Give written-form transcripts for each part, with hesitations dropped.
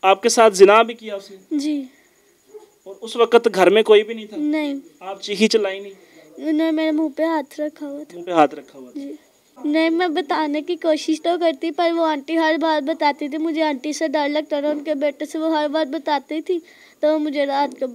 आपके साथ जिना भी किया उसने? जी। और उस वक्त घर में कोई भी नहीं था? नहीं। आप चीखी चिल्लाई नहीं? उन्होंने मेरे मुंह पे हाथ रखा हुआ था। मुंह पे हाथ रखा हुआ था? जी। नहीं, मैं बताने की कोशिश तो करती, पर वो आंटी हर बात बताती थी। मुझे आंटी से डर लगता था, उनके बेटे से वो हर बात बताती थी, तो मुझे रात को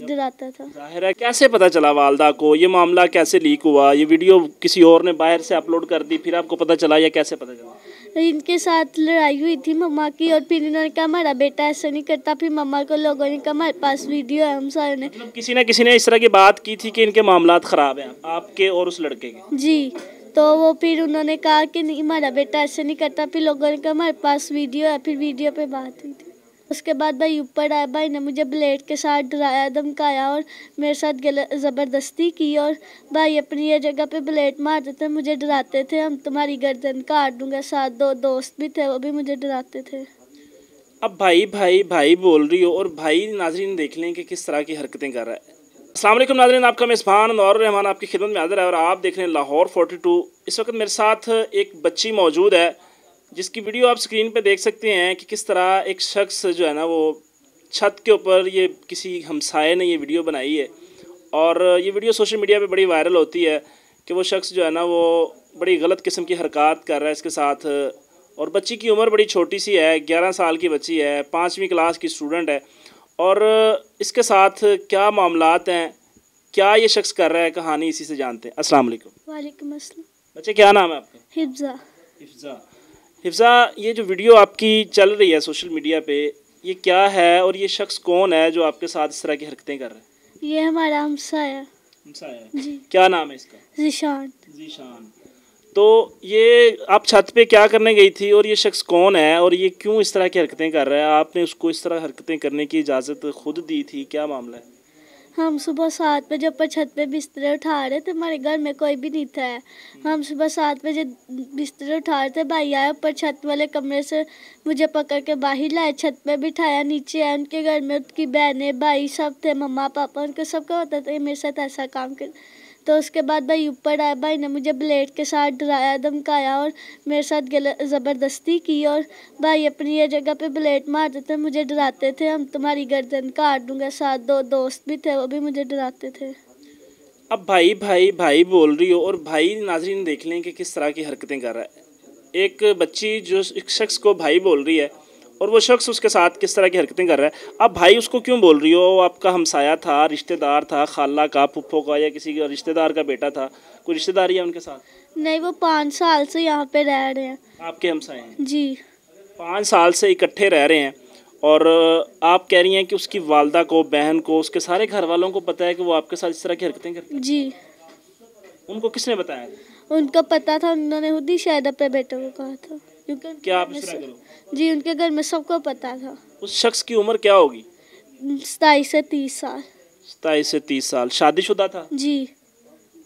डराता था। जाहिर है। कैसे पता चला वालदा को? ये मामला कैसे लीक हुआ? ये वीडियो किसी और ने बाहर से अपलोड कर दी, फिर आपको पता चला, या कैसे पता चला? इनके साथ लड़ाई हुई थी मम्मा की, और फिर इन्होंने कहा हमारा बेटा ऐसा नहीं करता। फिर मम्मा को लोगों ने कहा हमारे पास वीडियो है, हम सारे ने। मतलब किसी ने इस तरह की बात की थी कि इनके मामलात ख़राब हैं आपके और उस लड़के के? जी। तो वो फिर उन्होंने कहा कि नहीं हमारा बेटा ऐसे नहीं करता। फिर लोगों ने कहा हमारे पास वीडियो है, फिर वीडियो पे बात हुई थी। उसके बाद भाई ऊपर आया, भाई ने मुझे ब्लेड के साथ डराया, धमकाया और मेरे साथ ज़बरदस्ती की। और भाई अपनी ये जगह पे ब्लेड मारते थे, मुझे डराते थे, हम तुम्हारी गर्दन काट दूंगा। साथ 2 दोस्त भी थे, वो भी मुझे डराते थे। अब भाई भाई भाई बोल रही हो, और भाई नाजरीन देख लें कि किस तरह की हरकतें कर रहा है। अस्सलाम वालेकुम नाज़रीन, आपका मेज़बान नौर रहमान आपकी खिदमत में हाज़िर है और आप देख रहे हैं लाहौर 42। इस वक्त मेरे साथ एक बच्ची मौजूद है जिसकी वीडियो आप स्क्रीन पे देख सकते हैं कि किस तरह एक शख्स जो है ना वो छत के ऊपर, ये किसी हमसाये ने ये वीडियो बनाई है और ये वीडियो सोशल मीडिया पे बड़ी वायरल होती है कि वो शख्स जो है ना वो बड़ी गलत किस्म की हरकत कर रहा है इसके साथ। और बच्ची की उम्र बड़ी छोटी सी है, 11 साल की बच्ची है, 5वीं क्लास की स्टूडेंट है। और इसके साथ क्या मामलात हैं, क्या ये शख्स कर रहा है, कहानी इसी से जानते हैं। अस्सलाम वालेकुम। वालेकुम अस्सलाम। बच्चे क्या नाम है आपका? हिफ्जा। हिफ्जा। हिफ्जा, ये जो वीडियो आपकी चल रही है सोशल मीडिया पे, ये क्या है और ये शख्स कौन है जो आपके साथ इस तरह की हरकतें कर रहा है? ये हमारा हमसाया। हमसाया? जी। क्या नाम है इसका? ज़ीशान। ज़ीशान। तो ये आप छत पे क्या करने गई थी और ये शख्स कौन है और ये क्यों इस तरह की हरकतें कर रहा है? आपने उसको इस तरह हरकतें करने की इजाज़त खुद दी थी? क्या मामला है? हम सुबह 7 बजे ऊपर छत पे बिस्तर उठा रहे थे, हमारे घर में कोई भी नहीं था। हम सुबह 7 बजे बिस्तर उठा रहे थे, भाई आया ऊपर छत वाले कमरे से, मुझे पकड़ के बाहर लाए, छत पे बिठाया, नीचे आया। उनके घर में उनकी बहनें भाई सब थे, मम्मा पापा, उनको सबको पता था मेरे साथ ऐसा काम कर। तो उसके बाद भाई ऊपर आया, भाई ने मुझे ब्लेड के साथ डराया, धमकाया और मेरे साथ ज़बरदस्ती की। और भाई अपनी ये जगह पे ब्लेड मारते थे, मुझे डराते थे, हम तुम्हारी गर्दन काट दूंगा। साथ 2 दोस्त भी थे, वो भी मुझे डराते थे। अब भाई भाई भाई बोल रही हो, और भाई नाजरीन देख लें कि किस तरह की हरकतें कर रहा है। एक बच्ची जो एक शख्स को भाई बोल रही है और वो शख्स उसके साथ किस तरह की हरकतें कर रहा है। अब भाई उसको क्यों बोल रही हो? वो आपका हमसाया था, रिश्तेदार था, खाला का, फुफ्फो का, या किसी रिश्तेदार का बेटा था? कोई रिश्तेदारी है उनके साथ? नहीं, वो 5 साल से यहाँ पे रह रहे हैं। आपके हमसाए हैं? जी। 5 साल से इकट्ठे रह रहे हैं और आप कह रही हैं कि उसकी वालदा को, बहन को, उसके सारे घर वालों को पता है कि वो आपके साथ इस तरह की हरकतें करते हैं? जी। उनको किसने बताया? उनको पता था, उन्होंने खुद ही शायद अपने बेटे को कहा था, क्योंकि क्या आप इस तरह करो? जी, उनके घर में सबको पता था। उस शख्स की उम्र क्या होगी? 27 से 30 साल। 27 से 30 साल। शादीशुदा था? जी।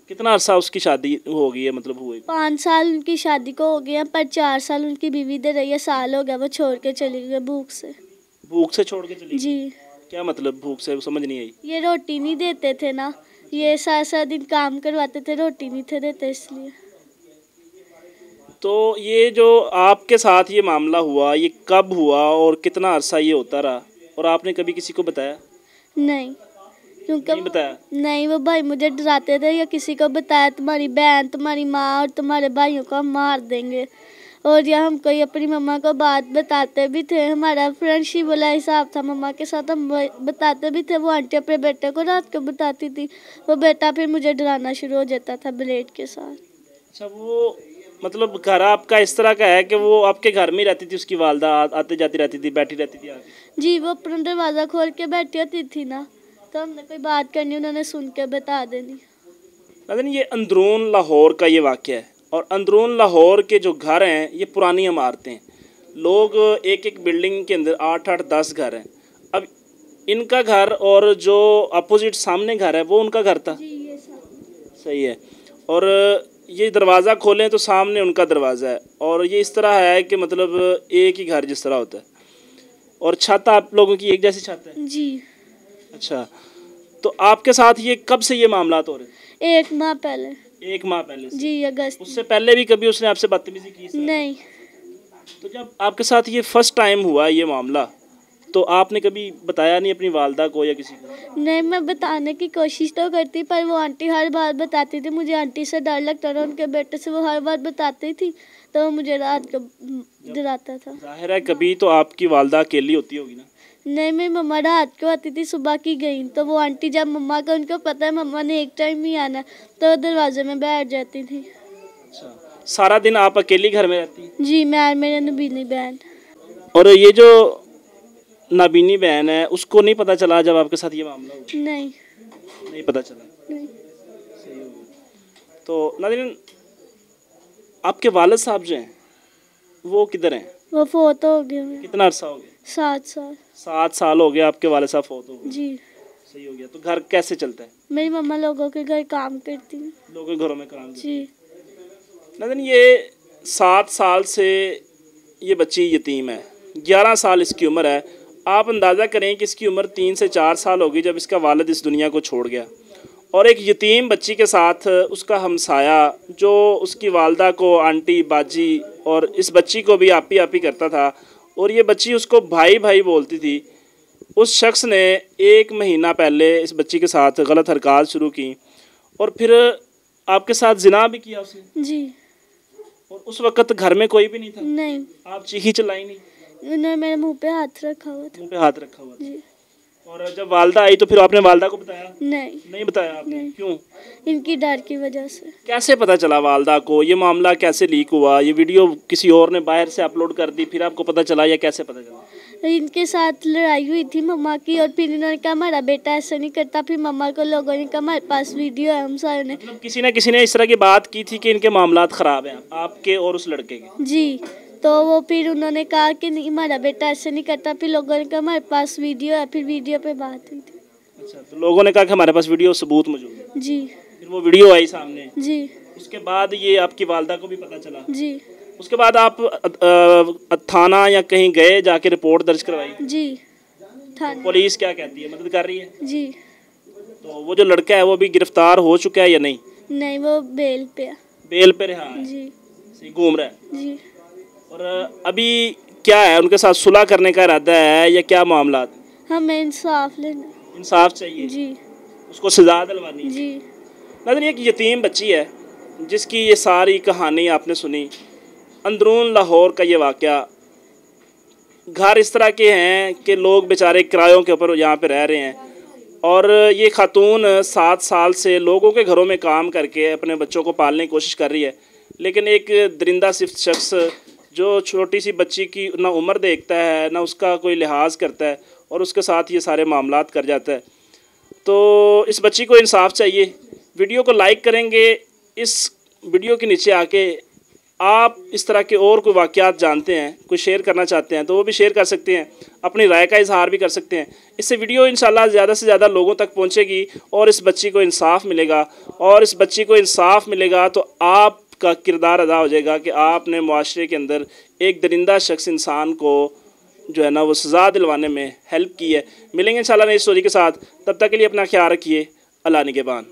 कितना अरसा उसकी शादी हो गई है, मतलब हुए? 5 साल उनकी शादी को हो गया, पर 4 साल उनकी बीवी दे रही है। साल हो गया वो छोड़ के चली गई भूख से। भूख से छोड़ के चली गई? जी। क्या मतलब भूख से? समझ नहीं आई। ये रोटी नहीं देते थे ना, ये सारा दिन काम करवाते थे, रोटी नहीं थे देते, इसलिए। तो ये जो आपके साथ ये मामला हुआ, ये कब हुआ और कितना अरसा ये होता रहा, और आपने कभी किसी को बताया? नहीं, क्योंकि नहीं बताया? नहीं, वो भाई मुझे डराते थे, या किसी को बताया तुम्हारी बहन, तुम्हारी माँ और तुम्हारे भाइयों को हम मार देंगे। और या हम कोई अपनी मम्मा को बात बताते भी थे, हमारा फ्रेंडशिप वाला हिसाब था मम्मा के साथ, हम बताते भी थे। वो आंटी अपने बेटे को रात को बताती थी, वो बेटा फिर मुझे डराना शुरू हो जाता था ब्लेड के साथ। अच्छा, वो मतलब घर आपका इस तरह का है कि वो आपके घर में रहती थी, उसकी वालदा आती जाती रहती थी, बैठी रहती थी आके? जी, वो अपना दरवाज़ा खोल के बैठी होती थी ना, तो हमने कोई बात करनी, उन्होंने सुन के बता देनी। लेकिन ये अंदरून लाहौर का ये वाक़या है, और अंदरून लाहौर के जो घर हैं ये पुरानी इमारतें हैं। लोग एक एक बिल्डिंग के अंदर 8-8, 10 घर हैं। अब इनका घर और जो अपोजिट सामने घर है वो उनका घर था। जी, ये सब सही है। और ये दरवाज़ा खोलें तो सामने उनका दरवाज़ा है, और ये इस तरह है कि मतलब एक ही घर जिस तरह होता है। और छत आप लोगों की एक जैसी छत है? जी। अच्छा, तो आपके साथ ये कब से ये मामलात हो रहे हैं? 1 माह पहले। 1 माह पहले से? जी, अगस्त। उससे पहले भी कभी उसने आपसे बदतमीजी की? नहीं। तो जब आपके साथ ये फर्स्ट टाइम हुआ ये मामला, तो आपने कभी बताया नहीं अपनी वालदा को या किसी को? नहीं, मैं बताने की कोशिश तो करती, पर वो आंटी हर बार बताती थी। मुझे आंटी से डर लगता था, उनके बेटे से। वो हर बार बताती थी तो मुझे रात को डराता था। जाहिर है कभी तो आपकी वालदा अकेली होती होगी ना? नहीं, मेरी मम्मा रात को आती थी, सुबह की गई। तो वो आंटी, जब मम्मा का उनको पता है मम्मा ने एक टाइम ही आना, तो दरवाजे में बैठ जाती थी। अच्छा, सारा दिन आप अकेली घर में रहती हैं? जी, मैं और मेरे नबीनी बहन। और ये जो नाबीनी बहन है उसको नहीं पता चला जब आपके साथ ये मामला हुआ? नहीं, नहीं पता चला। नहीं। सही हो गया। तो नाज़रीन, आपके वालिद साहब जो हैं वो किधर हैं? वो फोत हो गए हैं। कितना अरसा हो गया? 7 साल। 7 साल हो गया आपके वालिद साहब फौत हो गए। जी। सही हो गया। तो घर कैसे चलता है? मेरी मम्मा लोगों के घर काम करती है। लोगों के घरों में काम करती जी। है। नाज़रीन, ये 7 साल से ये बच्ची यतीम है। 11 साल इसकी उम्र है। आप अंदाज़ा करें कि इसकी उम्र 3 से 4 साल होगी जब इसका वालिद इस दुनिया को छोड़ गया। और एक यतीम बच्ची के साथ उसका हमसाया जो उसकी वालदा को आंटी बाजी और इस बच्ची को भी आपी आपी करता था, और ये बच्ची उसको भाई भाई बोलती थी, उस शख्स ने 1 महीना पहले इस बच्ची के साथ गलत हरकत शुरू की और फिर आपके साथ जिना भी किया उसने। जी। और उस वक़्त घर में कोई भी नहीं था? नहीं, आप चीखी चिल्लाई नहीं? उन्होंने मेरे मुंह पे हाथ रखा हुआ था। मुंह पे हाथ रखा हुआ था। जी। और जब वालदा आई तो फिर आपने वालदा को बताया? नहीं, नहीं बताया आपने? नहीं। क्यों? इनकी डर की वजह से। कैसे पता चला वालदा को? ये मामला कैसे लीक हुआ? ये वीडियो किसी और ने बाहर से अपलोड कर दी फिर आपको पता चला, या कैसे पता चला? इनके साथ लड़ाई हुई थी मम्मा की, और फिर इन्होंने कहा हमारा बेटा ऐसा नहीं करता। फिर मम्मा को लोगों ने कहा हमारे पास वीडियो है, हम सारे ने। मतलब किसी ने इस तरह की बात की थी कि इनके मामलात ख़राब हैं आपके और उस लड़के के? जी। तो वो फिर उन्होंने कहा कि नहीं, हमारा बेटा ऐसे नहीं करता। फिर लोगों ने कहा हमारे पास वीडियो है, फिर वीडियो पे बात हुई थी। अच्छा, तो लोगों ने कहा कि हमारे पास वीडियो सबूत मौजूद है। जी। फिर वो वीडियो आई सामने। जी। उसके बाद ये आपकी वालदा को भी पता चला? जी। उसके बाद आप थाना या कहीं गए, जाके रिपोर्ट दर्ज करवाई? जी। थाना। पुलिस क्या कहती है, मदद कर रही है? जी। तो वो जो लड़का है वो भी गिरफ्तार हो चुका है या नहीं? नहीं, वो बेल पे है। बेल पे रहा है? जी। सही घूम रहा है? जी। और अभी क्या है, उनके साथ सुलह करने का इरादा है या क्या मामला? हमें इंसाफ लेना। इंसाफ चाहिए? जी। उसको सजा दिलवानी है? जी। नाज़रीन, एक यतीम बच्ची है जिसकी ये सारी कहानी आपने सुनी। अंदरून लाहौर का ये वाक़या। घर इस तरह के हैं कि लोग बेचारे किरायों के ऊपर यहाँ पे रह रहे हैं, और ये खातून 7 साल से लोगों के घरों में काम करके अपने बच्चों को पालने की कोशिश कर रही है, लेकिन एक दरिंदा सिर्फ शख्स जो छोटी सी बच्ची की ना उम्र देखता है ना उसका कोई लिहाज करता है और उसके साथ ये सारे मामलात कर जाता है। तो इस बच्ची को इंसाफ चाहिए। वीडियो को लाइक करेंगे। इस वीडियो के नीचे आके आप इस तरह के और कोई वाक़यात जानते हैं, कोई शेयर करना चाहते हैं तो वो भी शेयर कर सकते हैं, अपनी राय का इजहार भी कर सकते हैं। इससे वीडियो इंशाल्लाह ज़्यादा से ज़्यादा लोगों तक पहुंचेगी और इस बच्ची को इंसाफ मिलेगा, और इस बच्ची को इंसाफ मिलेगा तो आपका किरदार अदा हो जाएगा कि आपने मुआशरे के अंदर एक दरिंदा शख्स इंसान को जो है ना वो सज़ा दिलवाने में हेल्प की है। मिलेंगे इंशाल्लाह नई स्टोरी के साथ, तब तक के लिए अपना ख्याल रखिए। अल्लाह निगहबान।